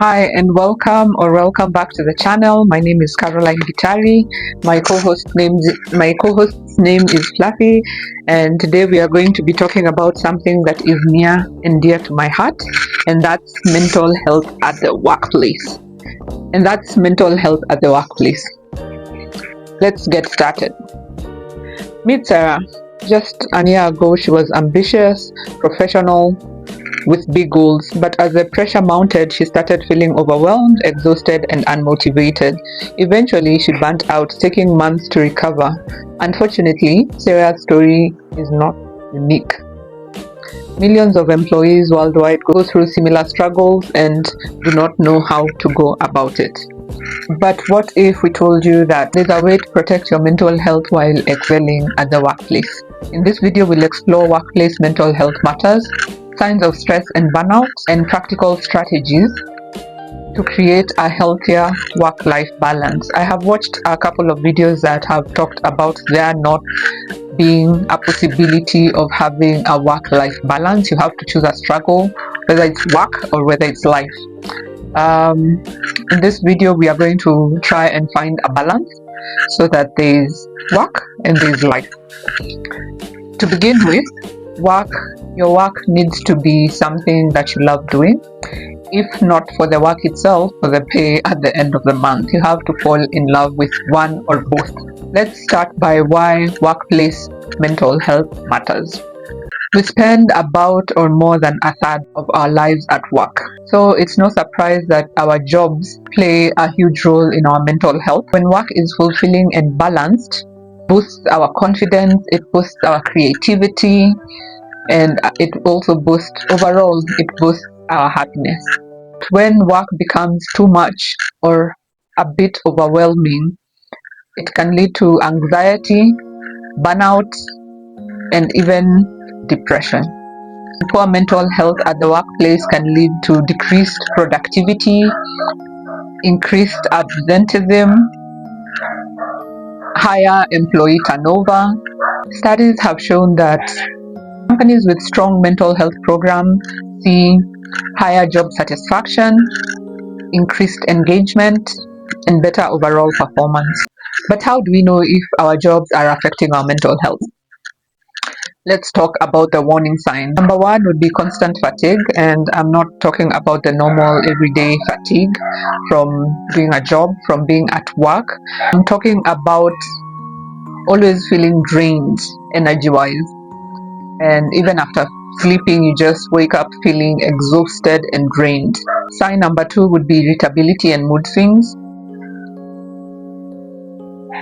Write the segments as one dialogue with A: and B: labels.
A: Hi and welcome back to the channel. My name is Caroline Gitari. My co-host's name is Fluffy, and today we are going to be talking about something that is near and dear to my heart, and that's mental health at the workplace. Let's get started. Meet Sarah. Just a year ago, she was ambitious, professional, with big goals, but as the pressure mounted, she started feeling overwhelmed, exhausted, and unmotivated. Eventually, she burnt out, taking months to recover. Unfortunately, Sarah's story is not unique. Millions of employees worldwide go through similar struggles and do not know how to go about it. But what if we told you that there's a way to protect your mental health while excelling at the workplace? In this video, we'll explore workplace mental health matters, signs of stress and burnout, and practical strategies to create a healthier work-life balance. I have watched a couple of videos that have talked about there not being a possibility of having a work-life balance. You have to choose a struggle, whether it's work or whether it's life. In this video, we are going to try and find a balance so that there's work and there's life. To begin with, your work needs to be something that you love doing. If not for the work itself, for the pay at the end of the month, you have to fall in love with one or both. Let's start by why workplace mental health matters. We spend about or more than a third of our lives at work. So it's no surprise that our jobs play a huge role in our mental health. When work is fulfilling and balanced, it boosts our confidence, it boosts our creativity, and it boosts our happiness. When work becomes too much or a bit overwhelming, it can lead to anxiety, burnout, and even depression. Poor mental health at the workplace can lead to decreased productivity, increased absenteeism, higher employee turnover. Studies have shown that companies with strong mental health programs see higher job satisfaction, increased engagement, and better overall performance. But how do we know if our jobs are affecting our mental health? Let's talk about the warning signs. Number one would be constant fatigue, and I'm not talking about the normal everyday fatigue from doing a job, from being at work. I'm talking about always feeling drained energy-wise, and even after sleeping, you just wake up feeling exhausted and drained. Sign number two would be irritability and mood swings.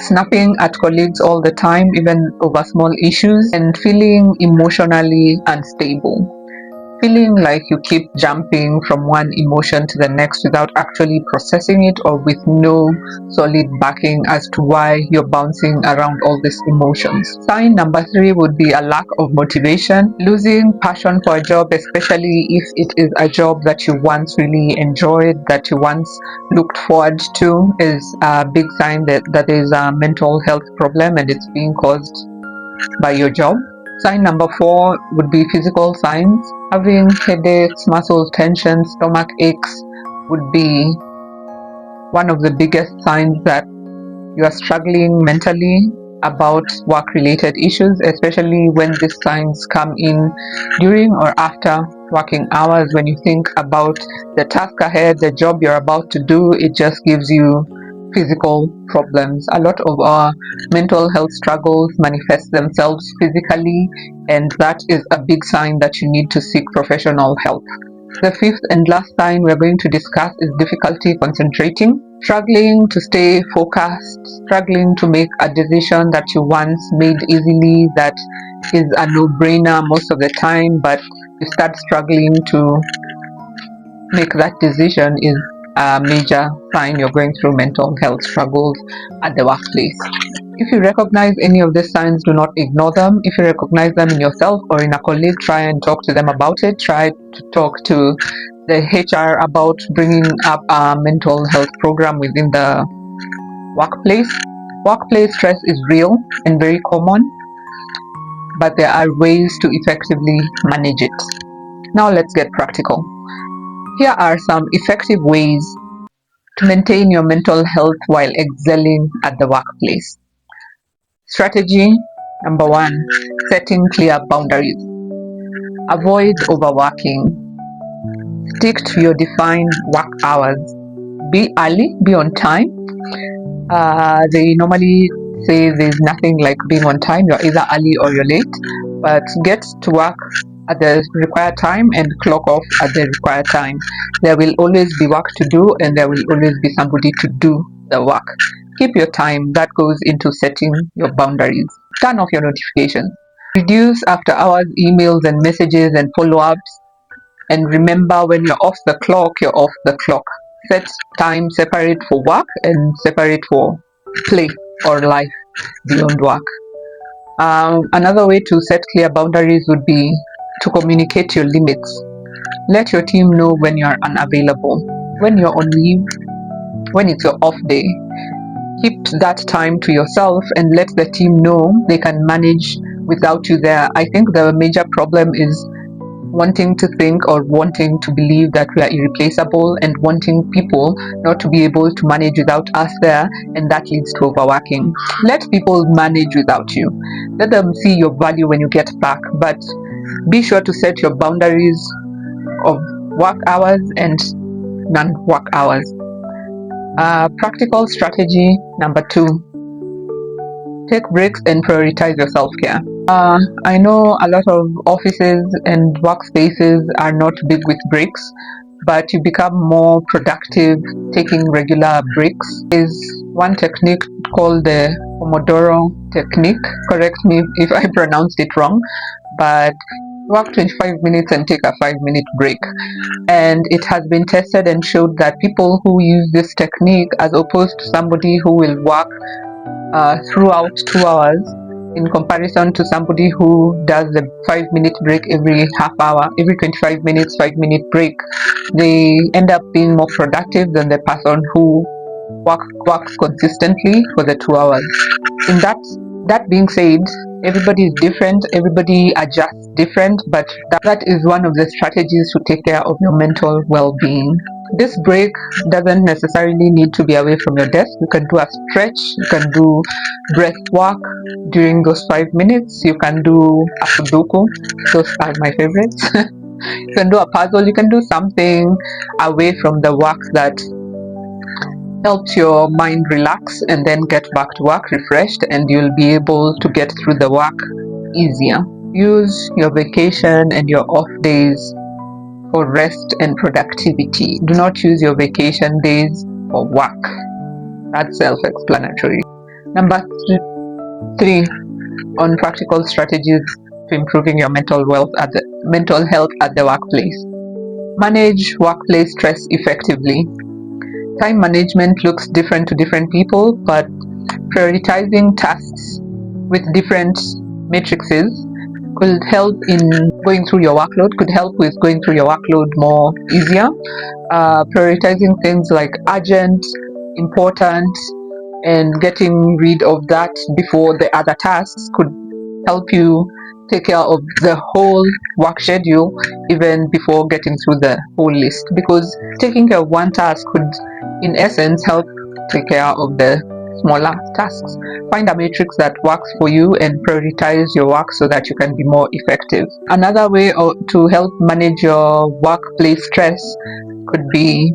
A: Snapping at colleagues all the time, even over small issues, and feeling emotionally unstable. Feeling like you keep jumping from one emotion to the next without actually processing it, or with no solid backing as to why you're bouncing around all these emotions. Sign number three would be a lack of motivation. Losing passion for a job, especially if it is a job that you once really enjoyed, that you once looked forward to, is a big sign that there is a mental health problem and it's being caused by your job. Sign number four would be physical signs. Having headaches, muscle tension, stomach aches would be one of the biggest signs that you are struggling mentally about work-related issues, especially when these signs come in during or after working hours. When you think about the task ahead, the job you're about to do, it just gives you physical problems. A lot of our mental health struggles manifest themselves physically, and that is a big sign that you need to seek professional help. The fifth and last sign we're going to discuss is difficulty concentrating. Struggling to stay focused, struggling to make a decision that you once made easily, that is a no-brainer most of the time, but you start struggling to make that decision, is a major sign you're going through mental health struggles at the workplace. If you recognize any of these signs, do not ignore them. If you recognize them in yourself or in a colleague, try and talk to them about it. Try to talk to the HR about bringing up a mental health program within the workplace. Workplace stress is real and very common, but there are ways to effectively manage it. Now let's get practical. Here are some effective ways to maintain your mental health while excelling at the workplace. Strategy number one, setting clear boundaries. Avoid overworking. Stick to your defined work hours. Be early, be on time. They normally say there's nothing like being on time. You're either early or you're late, but get to work at the required time and clock off at the required time. There will always be work to do, and there will always be somebody to do the work. Keep your time. That goes into setting your boundaries. Turn off your notifications. Reduce after hours emails and messages and follow ups. And remember, when you're off the clock, you're off the clock. Set time separate for work and separate for play or life beyond work. Another way to set clear boundaries would be to communicate your limits. Let your team know when you're unavailable, when you're on leave, when it's your off day. Keep that time to yourself and let the team know they can manage without you there. I think the major problem is wanting to think or wanting to believe that we are irreplaceable and wanting people not to be able to manage without us there, and that leads to overworking. Let people manage without you. Let them see your value when you get back, but be sure to set your boundaries of work hours and non-work hours. Practical strategy number two, take breaks and prioritize your self-care. I know a lot of offices and workspaces are not big with breaks, but you become more productive taking regular breaks. Is one technique called the Pomodoro technique. Correct me if I pronounced it wrong, but work 25 minutes and take a 5-minute break. And it has been tested and showed that people who use this technique, as opposed to somebody who will work throughout 2 hours, in comparison to somebody who does the 5-minute break every half hour, every 25 minutes, 5-minute break, they end up being more productive than the person who works consistently for the 2 hours. In that being said, everybody is different, everybody adjusts different, but that is one of the strategies to take care of your mental well-being. This break doesn't necessarily need to be away from your desk. You can do a stretch, you can do breath work during those 5 minutes, you can do a Sudoku, those are my favorites. You can do a puzzle, you can do something away from the work that helps your mind relax, and then get back to work refreshed, and you'll be able to get through the work easier. Use your vacation and your off days for rest and productivity. Do not use your vacation days for work. That's self-explanatory. Number three, on practical strategies to improving your mental health at the workplace. Manage workplace stress effectively. Time management looks different to different people, but prioritizing tasks with different matrices could help in going through your workload, could help with going through your workload more easier. Prioritizing things like urgent, important, and getting rid of that before the other tasks could help you take care of the whole work schedule even before getting through the whole list, because taking care of one task could in essence help take care of the smaller tasks. Find a matrix that works for you and prioritize your work so that you can be more effective. Another way to help manage your workplace stress could be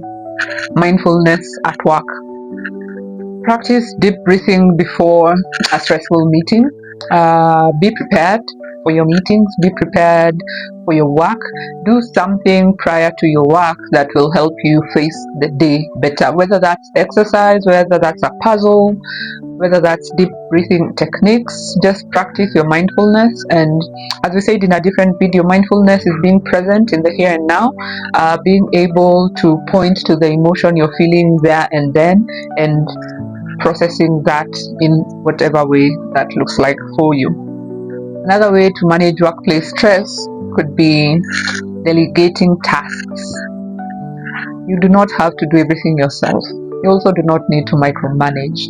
A: mindfulness at work. Practice deep breathing before a stressful meeting. Be prepared for your meetings, be prepared for your work. Do something prior to your work that will help you face the day better, whether that's exercise, whether that's a puzzle, whether that's deep breathing techniques. Just practice your mindfulness, and as we said in a different video, mindfulness is being present in the here and now, being able to point to the emotion you're feeling there and then, and processing that in whatever way that looks like for you. Another way to manage workplace stress could be delegating tasks. You do not have to do everything yourself. You also do not need to micromanage.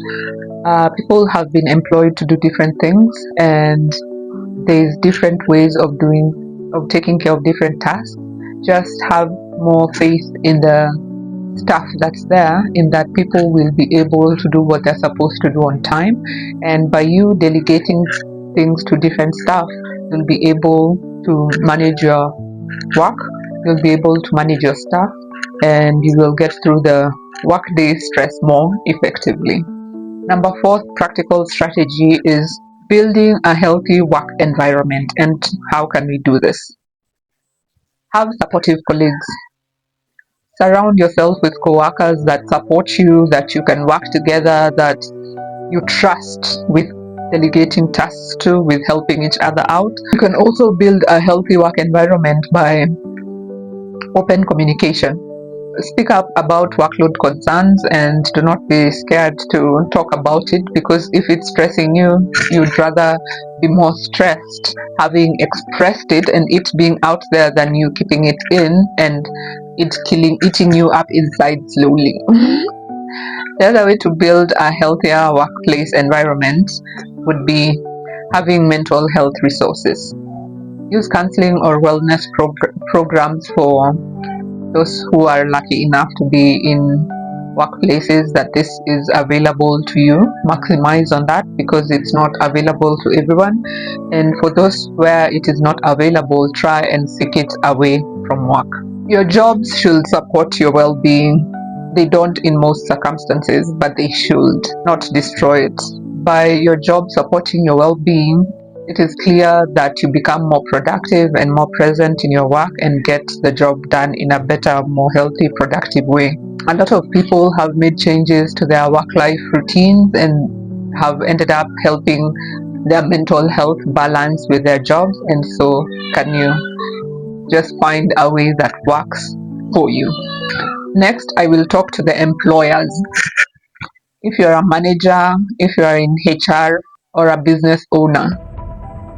A: People have been employed to do different things, and there's different ways of taking care of different tasks. Just have more faith in the staff that's there, in that people will be able to do what they're supposed to do on time. And by you delegating things to different staff, you'll be able to manage your work, you'll be able to manage your staff, and you will get through the workday stress more effectively. Number 4 practical strategy is building a healthy work environment. And how can we do this? Have supportive colleagues. Surround yourself with coworkers that support you, that you can work together, that you trust with delegating tasks to, with helping each other out. You can also build a healthy work environment by open communication. Speak up about workload concerns and do not be scared to talk about it, because if it's stressing you, you'd rather be more stressed having expressed it and it being out there than you keeping it in and it eating you up inside slowly. The other way to build a healthier workplace environment would be having mental health resources. Use counseling or wellness programs for those who are lucky enough to be in workplaces that this is available to you. Maximize on that, because it's not available to everyone, and for those where it is not available, try and seek it away from work. Your jobs should support your well-being. They don't in most circumstances, but they should not destroy it. By your job supporting your well-being, it is clear that you become more productive and more present in your work and get the job done in a better, more healthy, productive way. A lot of people have made changes to their work-life routines and have ended up helping their mental health balance with their jobs. And so can you just find a way that works for you? Next, I will talk to the employers. If you're a manager, if you're in HR or a business owner,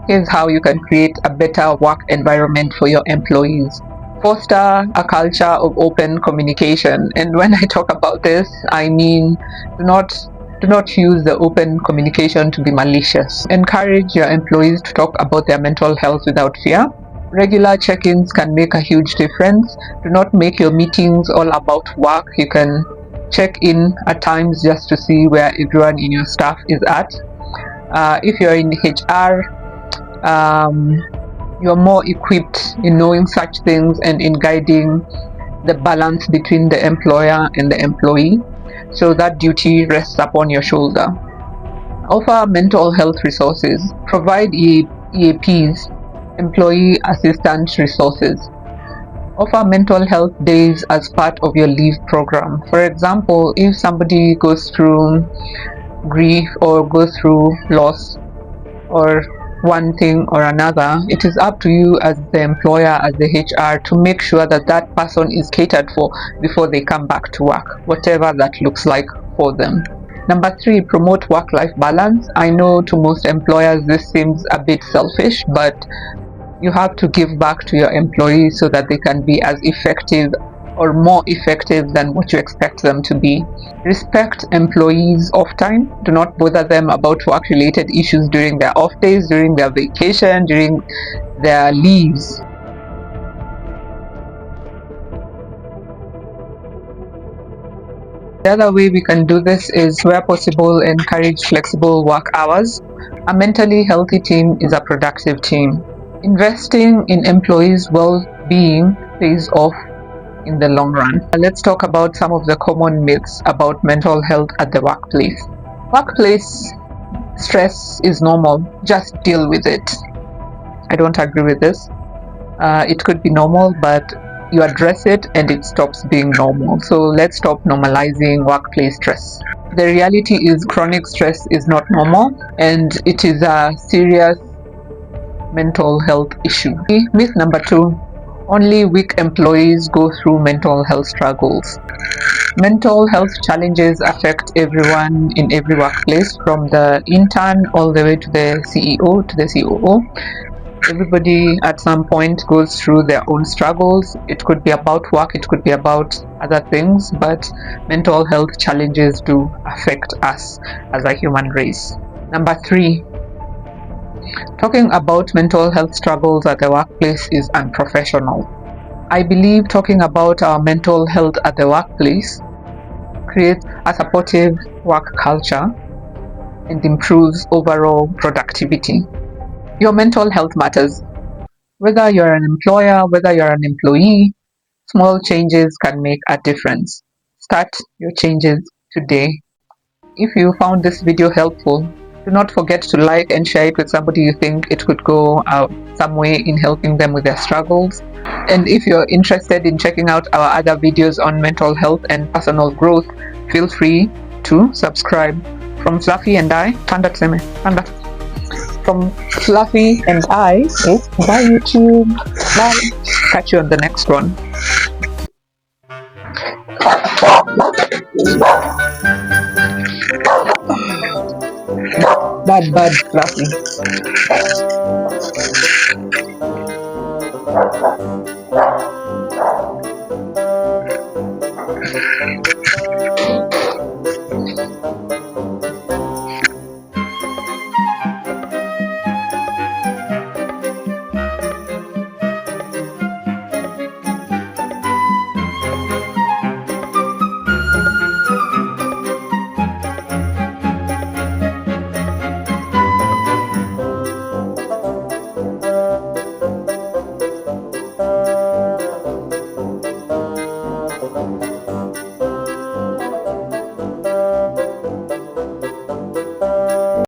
A: here's how you can create a better work environment for your employees. Foster a culture of open communication. And when I talk about this, I mean do not use the open communication to be malicious. Encourage your employees to talk about their mental health without fear. Regular check-ins can make a huge difference. Do not make your meetings all about work. You can check in at times just to see where everyone in your staff is at. If you're in HR, you're more equipped in knowing such things and in guiding the balance between the employer and the employee. So that duty rests upon your shoulder. Offer mental health resources. Provide EAPs, employee assistance resources. Offer mental health days as part of your leave program. For example, if somebody goes through grief or goes through loss or one thing or another, it is up to you as the employer, as the HR, to make sure that that person is catered for before they come back to work, whatever that looks like for them. Number 3, promote work-life balance. I know to most employers this seems a bit selfish, but you have to give back to your employees so that they can be as effective or more effective than what you expect them to be. Respect employees' off time. Do not bother them about work-related issues during their off days, during their vacation, during their leaves. The other way we can do this is, where possible, encourage flexible work hours. A mentally healthy team is a productive team. Investing in employees' well-being pays off in the long run. Let's talk about some of the common myths about mental health at the workplace. Workplace stress is normal. Just deal with it. I don't agree with this. It could be normal, but you address it and it stops being normal. So let's stop normalizing workplace stress. The reality is chronic stress is not normal, and it is a serious mental health issue. Myth number 2, only weak employees go through mental health struggles. Mental health challenges affect everyone in every workplace, from the intern all the way to the CEO to the COO. Everybody at some point goes through their own struggles. It could be about work, it could be about other things, but mental health challenges do affect us as a human race. Number 3, talking about mental health struggles at the workplace is unprofessional. I believe talking about our mental health at the workplace creates a supportive work culture and improves overall productivity. Your mental health matters. Whether you're an employer, whether you're an employee, small changes can make a difference. Start your changes today. If you found this video helpful, do not forget to like and share it with somebody you think it could go some way in helping them with their struggles. And if you're interested in checking out our other videos on mental health and personal growth, feel free to subscribe. From Fluffy and I, Panda Tseme, Panda. From Fluffy and I, it's bye YouTube. Bye. Catch you on the next one. Bad, Fluffy.